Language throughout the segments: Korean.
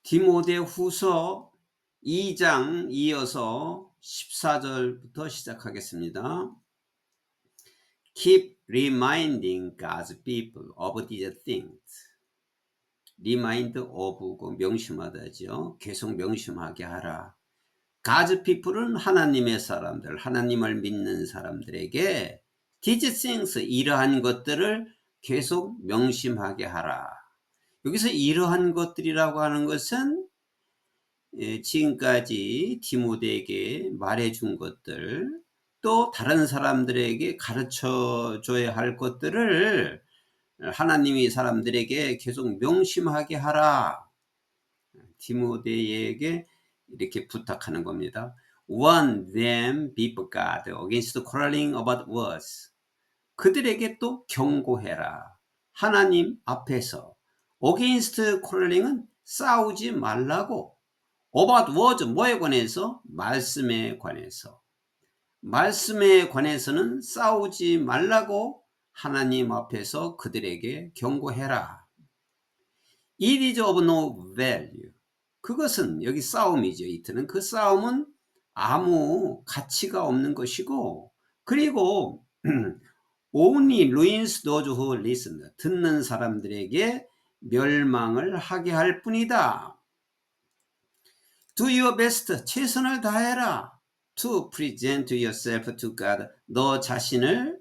디모데후서 2장 이어서 14절부터 시작하겠습니다. Keep reminding God's people of these things. Remind of 명심하다죠. 계속 명심하게 하라. God's people은 하나님의 사람들, 하나님을 믿는 사람들에게 these things, 이러한 것들을 계속 명심하게 하라. 여기서 이러한 것들이라고 하는 것은 지금까지 디모데에게 말해준 것들, 또 다른 사람들에게 가르쳐 줘야 할 것들을 하나님이 사람들에게 계속 명심하게 하라. 디모데에게 이렇게 부탁하는 겁니다. Warn them before God against quarreling about words. 그들에게 또 경고해라. 하나님 앞에서. against quarreling은 싸우지 말라고. about words, 뭐에 관해서? 말씀에 관해서. 말씀에 관해서는 싸우지 말라고 하나님 앞에서 그들에게 경고해라. It is of no value. 그것은, 여기 싸움이죠. 이트는 그 싸움은 아무 가치가 없는 것이고, 그리고 only ruins those who listen. 듣는 사람들에게 멸망을 하게 할 뿐이다. Do your best. 최선을 다해라. To present yourself to God. 너 자신을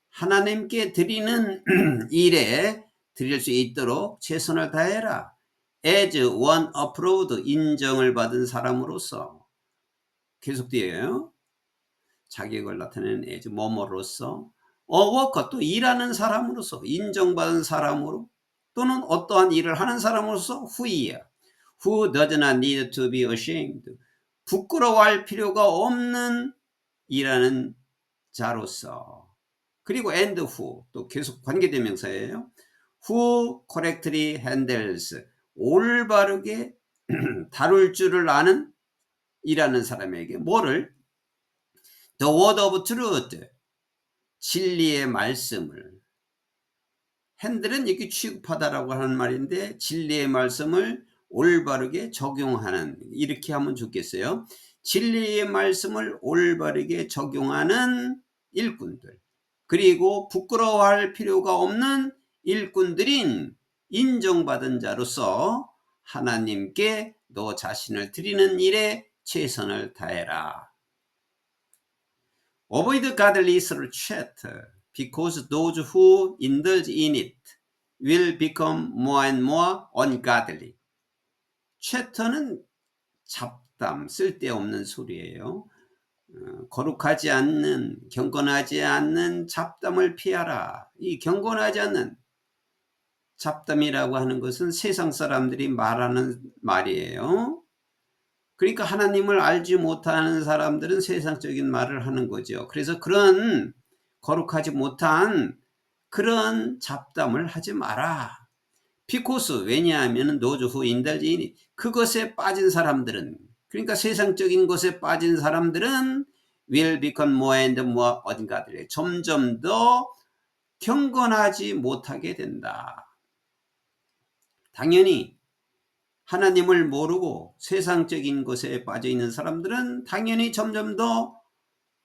하나님께 드리는 일에 드릴 수 있도록 최선을 다해라. As one approved, 인정을 받은 사람으로서. 계속돼요. 자격을 나타내는 as 뭐뭐로서. worker, 또 일하는 사람으로서. 인정받은 사람으로. 또는 어떠한 일을 하는 사람으로서 who이야. Who does not need to be ashamed. 부끄러워할 필요가 없는 일하는 자로서. 그리고 and who, 또 계속 관계대명사예요. Who correctly handles, 올바르게 다룰 줄을 아는 일하는 사람에게 뭐를? The word of truth, 진리의 말씀을. 핸들은 이렇게 취급하다라고 하는 말인데, 진리의 말씀을 올바르게 적용하는, 이렇게 하면 좋겠어요. 진리의 말씀을 올바르게 적용하는 일꾼들, 그리고 부끄러워할 필요가 없는 일꾼들인 인정받은 자로서 하나님께 너 자신을 드리는 일에 최선을 다해라. Avoid godless chat, because those who indulge in it will become more and more ungodly. 채터는 잡담, 쓸데없는 소리예요. 거룩하지 않는, 경건하지 않는 잡담을 피하라. 이 경건하지 않는 잡담이라고 하는 것은 세상 사람들이 말하는 말이에요. 그러니까 하나님을 알지 못하는 사람들은 세상적인 말을 하는 거죠. 그래서 그런 거룩하지 못한 그런 잡담을 하지 마라. Because, 왜냐하면 those who indulge in it, 그것에 빠진 사람들은, 그러니까 세상적인 것에 빠진 사람들은 will become more and more ungodly, 점점 더 경건하지 못하게 된다. 당연히 하나님을 모르고 세상적인 것에 빠져 있는 사람들은 당연히 점점 더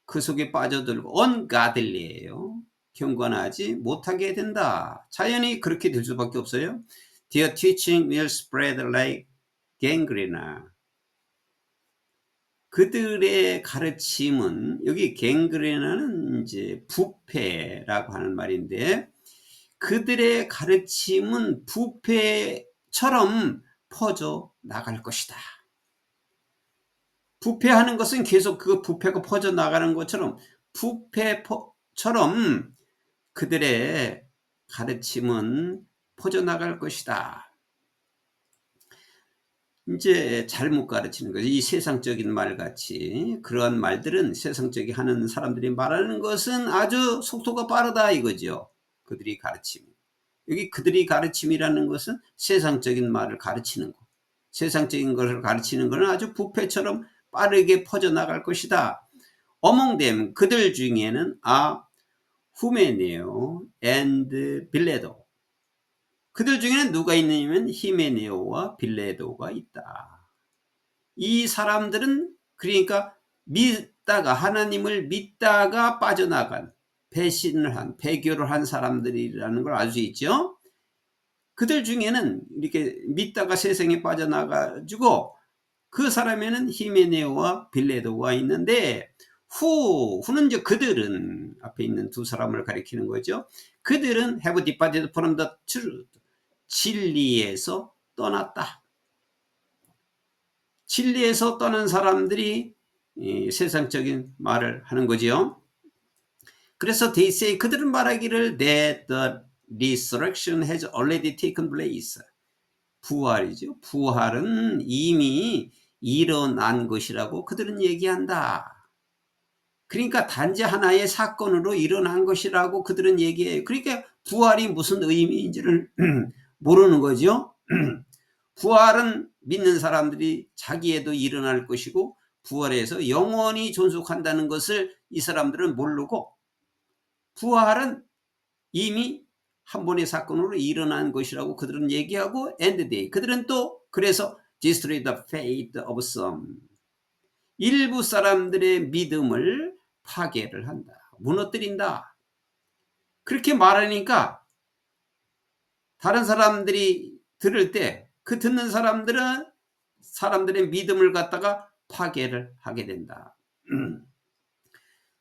그 속에 빠져들고 ungodly예요. 경건하지 못하게 된다. 자연히 그렇게 될 수밖에 없어요. Their teaching will spread like gangrene. 그들의 가르침은, 여기 gangrene는 이제 부패라고 하는 말인데, 그들의 가르침은 부패처럼 퍼져 나갈 것이다. 부패하는 것은 계속 그 부패가 퍼져 나가는 것처럼, 부패처럼 그들의 가르침은 퍼져나갈 것이다. 이제 잘못 가르치는 거죠. 이 세상적인 말같이 그러한 말들은, 세상적인 하는 사람들이 말하는 것은 아주 속도가 빠르다 이거죠. 그들이 가르침. 여기 그들이 가르침이라는 것은 세상적인 말을 가르치는 거. 세상적인 것을 가르치는 것은 아주 부패처럼 빠르게 퍼져나갈 것이다. Among them, 그들 중에는 Humenaeo and Philedo, 그들 중에는 누가 있느냐면 히메네오와 빌레도가 있다. 이 사람들은 그러니까 믿다가 하나님을 믿다가 빠져나간 배신을 한 배교를 한 사람들이라는 걸 알 수 있죠. 그들 중에는 이렇게 믿다가 세상에 빠져나가지고 그 사람에는 히메네오와 빌레도가 있는데 후는 이제 그들은 앞에 있는 두 사람을 가리키는 거죠. 그들은 have departed from the truth. 진리에서 떠났다. 진리에서 떠난 사람들이 세상적인 말을 하는 거지요. 그래서 they say 그들은 말하기를 that the resurrection has already taken place. 부활이죠. 부활은 이미 일어난 것이라고 그들은 얘기한다. 그러니까 단지 하나의 사건으로 일어난 것이라고 그들은 얘기해요. 그러니까 부활이 무슨 의미인지를 모르는 거죠. 부활은 믿는 사람들이 자기에도 일어날 것이고 부활해서 영원히 존속한다는 것을 이 사람들은 모르고 부활은 이미 한 번의 사건으로 일어난 것이라고 그들은 얘기하고 and they 그들은 또 그래서 destroy the faith of some 일부 사람들의 믿음을 파괴를 한다. 무너뜨린다. 그렇게 말하니까 다른 사람들이 들을 때 그 듣는 사람들은 사람들의 믿음을 갖다가 파괴를 하게 된다.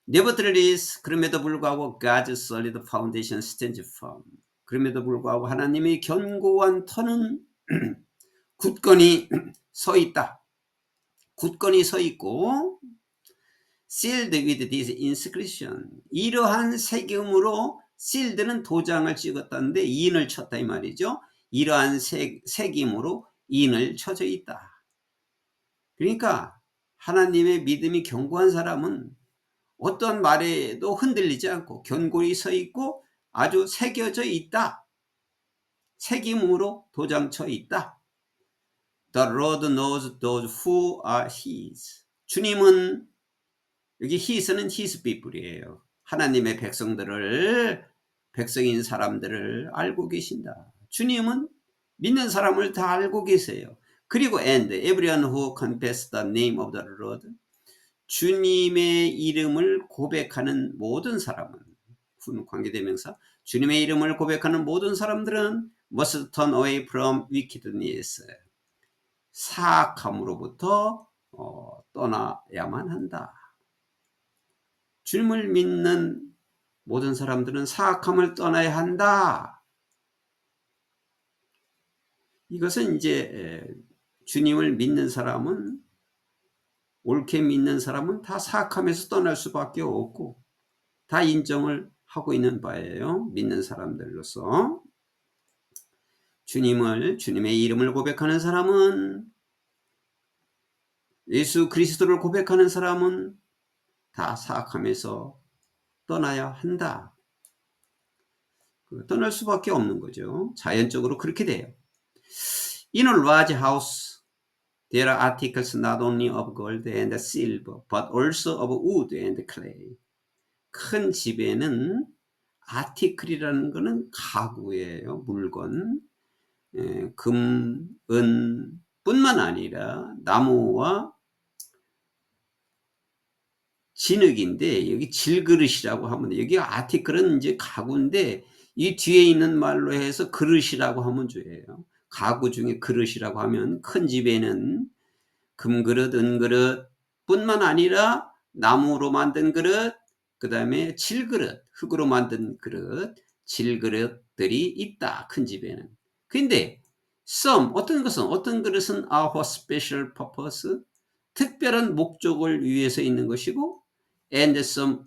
Nevertheless, 그럼에도 불구하고 God's solid foundation stands firm. 그럼에도 불구하고 하나님의 견고한 터는 굳건히 서 있다. 굳건히 서 있고 sealed with this inscription. 이러한 새김으로 sealed는 도장을 찍었다는데 인을 쳤다 이 말이죠. 이러한 새김으로 인을 쳐져 있다. 그러니까 하나님의 믿음이 견고한 사람은 어떤 말에도 흔들리지 않고 견고히 서 있고 아주 새겨져 있다. 새김으로 도장쳐 있다. The Lord knows those who are his. 주님은 여기 his는 his people이에요. 하나님의 백성인 사람들을 알고 계신다. 주님은 믿는 사람을 다 알고 계세요. 그리고 and everyone who confess the name of the Lord. 주님의 이름을 고백하는 모든 사람은 관계대명사 주님의 이름을 고백하는 모든 사람들은 must turn away from wickedness. 사악함으로부터 떠나야만 한다. 주님을 믿는 모든 사람들은 사악함을 떠나야 한다. 이것은 이제 주님을 믿는 사람은 옳게 믿는 사람은 다 사악함에서 떠날 수밖에 없고 다 인정을 하고 있는 바예요. 믿는 사람들로서 주님의 이름을 고백하는 사람은 예수 그리스도를 고백하는 사람은 다 사악함에서 떠나야 한다. 떠날 수밖에 없는 거죠. 자연적으로 그렇게 돼요. In a large house, there are articles not only of gold and silver, but also of wood and clay. 큰 집에는 아티클이라는 것은 가구예요. 물건, 금, 은 뿐만 아니라 나무와 진흙인데 여기 질그릇이라고 하면 여기 아티클은 이제 가구인데 이 뒤에 있는 말로 해서 그릇이라고 하면 돼요. 가구 중에 그릇이라고 하면 큰 집에는 금그릇, 은그릇 뿐만 아니라 나무로 만든 그릇, 그 다음에 질그릇, 흙으로 만든 그릇, 질그릇들이 있다. 큰 집에는. 근데 어떤 그릇은 are for special purpose, 특별한 목적을 위해서 있는 것이고 and some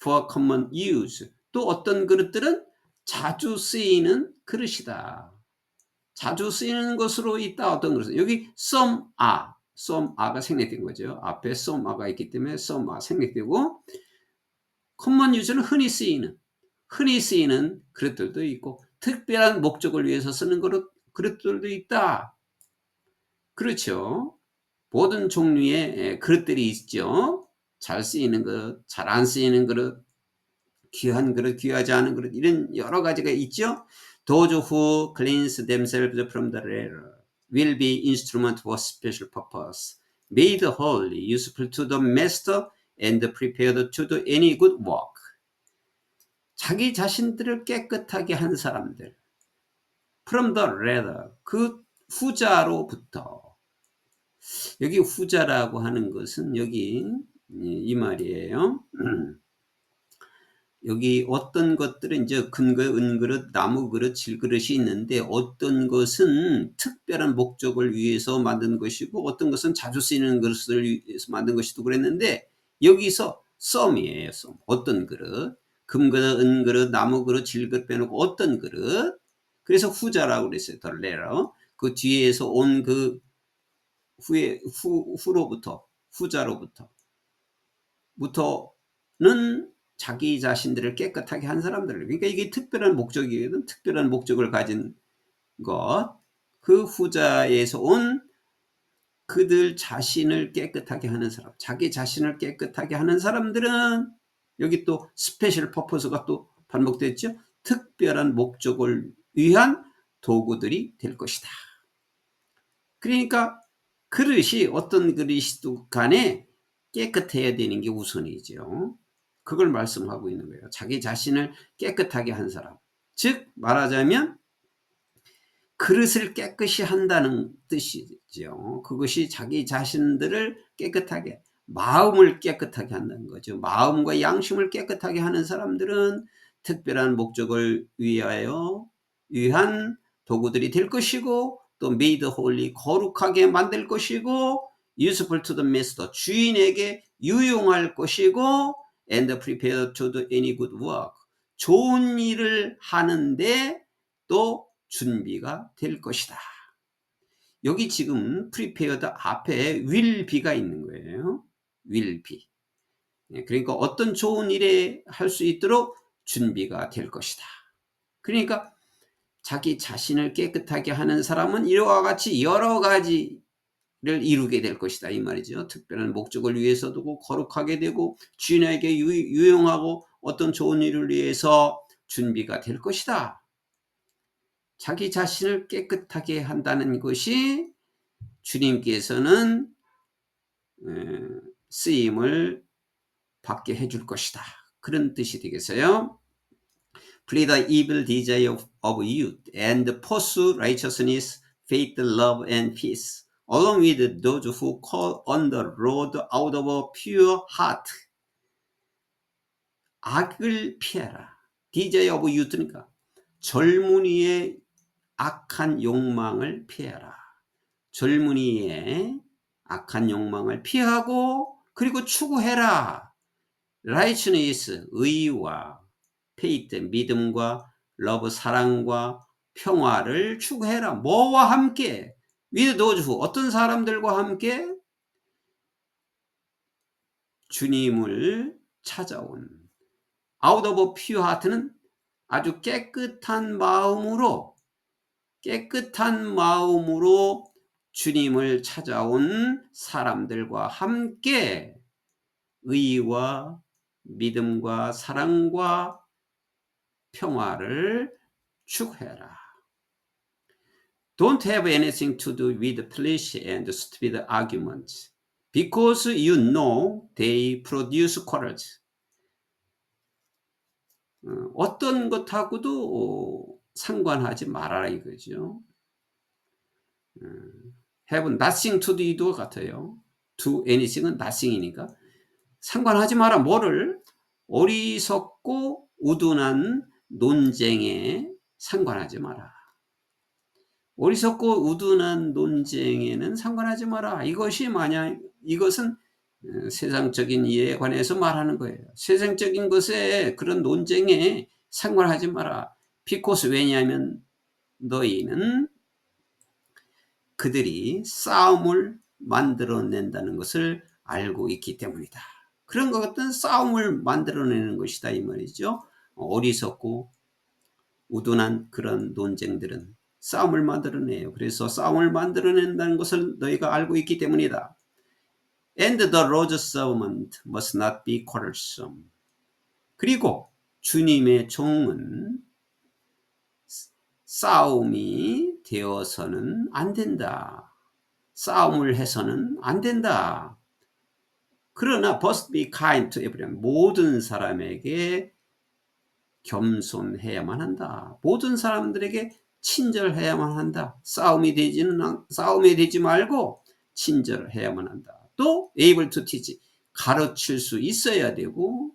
for common use. 또 어떤 그릇들은 자주 쓰이는 그릇이다. 자주 쓰이는 것으로 있다. 어떤 그릇은 여기 some are가 생략된 거죠. 앞에 some are가 있기 때문에 some are 생략되고 common use는 흔히 쓰이는 그릇들도 있고 특별한 목적을 위해서 쓰는 그릇들도 있다. 그렇죠. 모든 종류의 그릇들이 있죠. 잘 쓰이는 그릇, 잘 안 쓰이는 그릇, 귀한 그릇, 귀하지 않은 그릇 이런 여러 가지가 있죠. Those who cleanse themselves from the error will be instrument for special purpose, made holy, useful to the master, and prepared to do any good work. 자기 자신들을 깨끗하게 한 사람들, from the latter, 그 후자로부터. 여기 후자라고 하는 것은 여기 이 말이에요. 여기 어떤 것들은 이제 근거, 은그릇, 나무그릇, 질그릇이 있는데 어떤 것은 특별한 목적을 위해서 만든 것이고 어떤 것은 자주 쓰이는 것을 위해서 만든 것이고 그랬는데 여기서 some이에요. some. 어떤 그릇, 금그릇, 은그릇, 나무그릇, 질그릇 빼놓고 어떤 그릇. 그래서 후자라고 그랬어요. the latter. 그 뒤에서 온 그 후로부터 후자로부터는 자기 자신들을 깨끗하게 한 사람들. 그러니까 이게 특별한 목적이거든. 특별한 목적을 가진 것. 그 후자에서 온 그들 자신을 깨끗하게 하는 사람. 자기 자신을 깨끗하게 하는 사람들은 여기 또 스페셜 퍼포스가 또 반복됐죠. 특별한 목적을 위한 도구들이 될 것이다. 그러니까 그릇이 어떤 그릇이도 간에 깨끗해야 되는 게 우선이죠. 그걸 말씀하고 있는 거예요. 자기 자신을 깨끗하게 한 사람. 즉 말하자면 그릇을 깨끗이 한다는 뜻이죠. 그것이 자기 자신들을 깨끗하게, 마음을 깨끗하게 한다는 거죠. 마음과 양심을 깨끗하게 하는 사람들은 특별한 목적을 위한 도구들이 될 것이고 또 made holy, 거룩하게 만들 것이고 useful to the master, 주인에게 유용할 것이고 and prepared to do any good work, 좋은 일을 하는데 또 준비가 될 것이다. 여기 지금 prepared 앞에 will be가 있는 거예요. will be. 그러니까 어떤 좋은 일에 할 수 있도록 준비가 될 것이다. 그러니까 자기 자신을 깨끗하게 하는 사람은 이와 같이 여러 가지를 이루게 될 것이다 이 말이죠. 특별한 목적을 위해서도 거룩하게 되고 주인에게 유용하고 어떤 좋은 일을 위해서 준비가 될 것이다. 자기 자신을 깨끗하게 한다는 것이 주님께서는 쓰임을 받게 해줄 것이다. 그런 뜻이 되겠어요. Flee the evil desire of youth and pursue righteousness, faith, love, and peace, along with those who call on the Lord out of a pure heart. 악을 피해라. desire of youth니까 젊은이의 악한 욕망을 피해라. 젊은이의 악한 욕망을 피하고 그리고 추구해라. righteousness, 의와 faith, 믿음과 love, 사랑과 평화를 추구해라. 뭐와 함께? with those who, 어떤 사람들과 함께? 주님을 찾아온 out of pure heart는 아주 깨끗한 마음으로 주님을 찾아온 사람들과 함께 의와 믿음과 사랑과 평화를 추구해라. Don't have anything to do with foolish and stupid arguments, because you know they produce quarrels. 어떤 것하고도 상관하지 말아라 이거죠. have nothing to do도 같아요. do anything은 nothing이니까 상관하지 마라. 뭐를? 어리석고 우둔한 논쟁에 상관하지 마라. 어리석고 우둔한 논쟁에는 상관하지 마라. 이것은 세상적인 일에 관해서 말하는 거예요. 세상적인 것에 그런 논쟁에 상관하지 마라. because 왜냐하면 너희는 그들이 싸움을 만들어낸다는 것을 알고 있기 때문이다. 그런 것 같은 싸움을 만들어내는 것이다 이 말이죠. 어리석고 우둔한 그런 논쟁들은 싸움을 만들어내요. 그래서 싸움을 만들어낸다는 것을 너희가 알고 있기 때문이다. And the Lord's servant must not be quarrelsome. 그리고 주님의 종은 싸움이 되어서는 안 된다. 싸움을 해서는 안 된다. 그러나 must be kind to everyone. 모든 사람에게 겸손해야만 한다. 모든 사람들에게 친절해야만 한다. 싸움이 되지 말고 친절해야만 한다. 또 able to teach. 가르칠 수 있어야 되고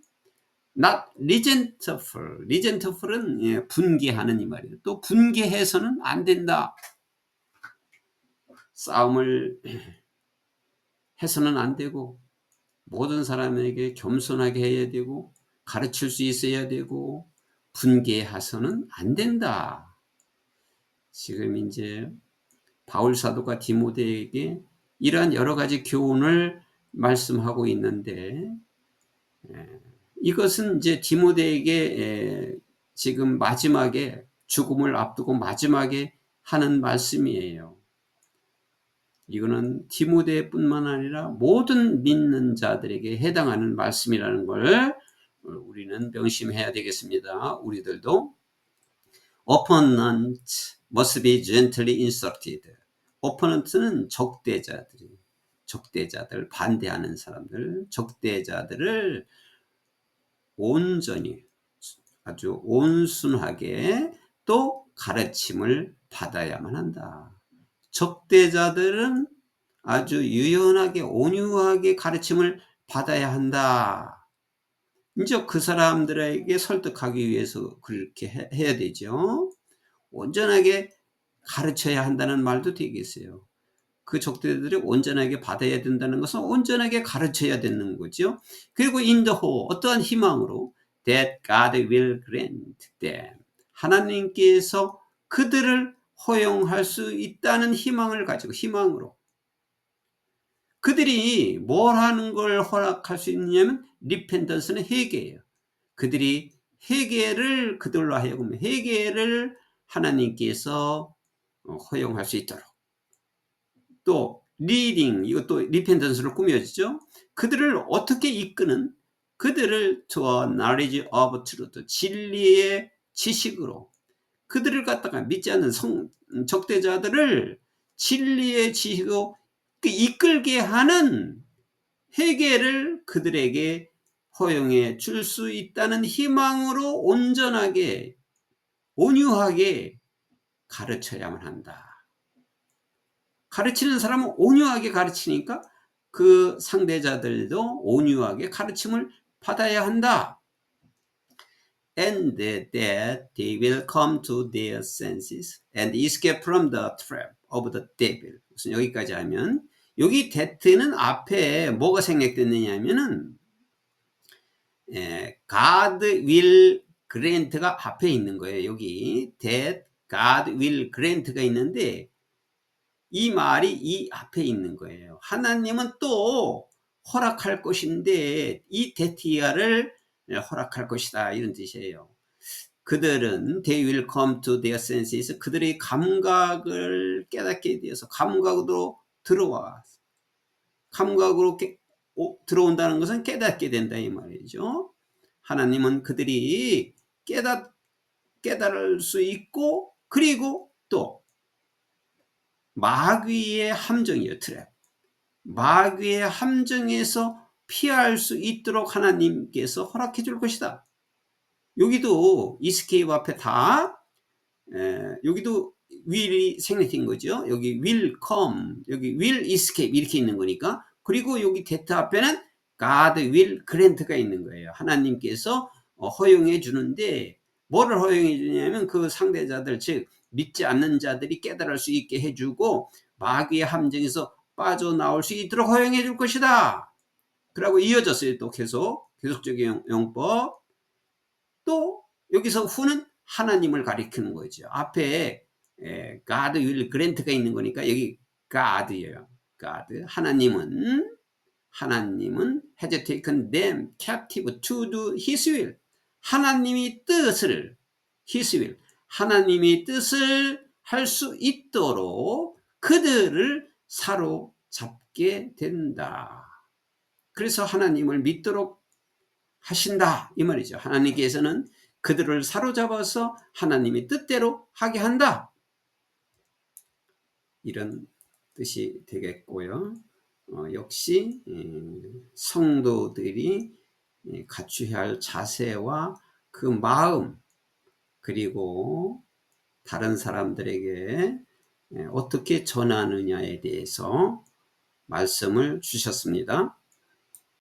not resentful. resentful은 분개하는 이 말이에요. 또 분개해서는 안 된다. 싸움을 해서는 안 되고 모든 사람에게 겸손하게 해야 되고 가르칠 수 있어야 되고 분개해서는 안 된다. 지금 이제 바울 사도가 디모데에게 이러한 여러 가지 교훈을 말씀하고 있는데 이것은 이제 디모데에게 지금 마지막에 죽음을 앞두고 마지막에 하는 말씀이에요. 이거는 디모데뿐만 아니라 모든 믿는 자들에게 해당하는 말씀이라는 걸 우리는 명심해야 되겠습니다. 우리들도 opponent must be gently instructed. opponent는 적대자들, 반대하는 사람들, 적대자들을 온전히 아주 온순하게 또 가르침을 받아야만 한다. 적대자들은 아주 유연하게 온유하게 가르침을 받아야 한다. 이제 그 사람들에게 설득하기 위해서 그렇게 해야 되죠. 온전하게 가르쳐야 한다는 말도 되겠어요. 그 적대들이 온전하게 받아야 된다는 것은 온전하게 가르쳐야 되는 거죠. 그리고 in the hope, 어떠한 희망으로 that God will grant them. 하나님께서 그들을 허용할 수 있다는 희망을 가지고 희망으로 그들이 뭘 하는 걸 허락할 수 있냐면 리펜던스는 회개예요. 그들이 회개를 그들로 하여금 회개를 하나님께서 허용할 수 있도록 또 리딩 이것도 리펜던스로 꾸며지죠. 그들을 어떻게 이끄는 그들을 to a knowledge of truth 진리의 지식으로 그들을 갖다가 믿지 않는 적대자들을 진리의 지식으로 이끌게 하는 회개를 그들에게 허용해 줄 수 있다는 희망으로 온전하게 온유하게 가르쳐야만 한다. 가르치는 사람은 온유하게 가르치니까 그 상대자들도 온유하게 가르침을 받아야 한다. And that they will come to their senses and escape from the trap of the devil. 무슨 여기까지 하면 여기 that는 앞에 뭐가 생략됐느냐 하면은 God will grant가 앞에 있는 거예요. 여기 that God will grant가 있는데 이 말이 이 앞에 있는 거예요. 하나님은 또 허락할 것인데 이 데티아를 허락할 것이다 이런 뜻이에요. 그들은 they will come to their senses 그들의 감각을 깨닫게 되어서 감각으로 들어와 감각으로 들어온다는 것은 깨닫게 된다 이 말이죠. 하나님은 그들이 깨달을 수 있고 그리고 또 마귀의 함정이에요. 트랩. 마귀의 함정에서 피할 수 있도록 하나님께서 허락해 줄 것이다. 여기도 escape 앞에 다 여기도 will이 생략된 거죠. 여기 will come, 여기 will escape 이렇게 있는 거니까. 그리고 여기 that 앞에는 God will grant가 있는 거예요. 하나님께서 허용해 주는데 뭐를 허용해 주냐면 그 상대자들 즉 믿지 않는 자들이 깨달을 수 있게 해주고 마귀의 함정에서 빠져나올 수 있도록 허용해 줄 것이다. 그러고 이어졌어요. 또 계속적인 용법. 또 여기서 후는 하나님을 가리키는 거죠. 앞에 God will grant가 있는 거니까 여기 God예요. God. 하나님은 has taken them captive to do his will. 하나님이 뜻을 his will. 하나님의 뜻을 할 수 있도록 그들을 사로잡게 된다. 그래서 하나님을 믿도록 하신다 이 말이죠. 하나님께서는 그들을 사로잡아서 하나님의 뜻대로 하게 한다. 이런 뜻이 되겠고요. 역시 성도들이 갖추어야 할 자세와 그 마음, 그리고 다른 사람들에게 어떻게 전하느냐에 대해서 말씀을 주셨습니다.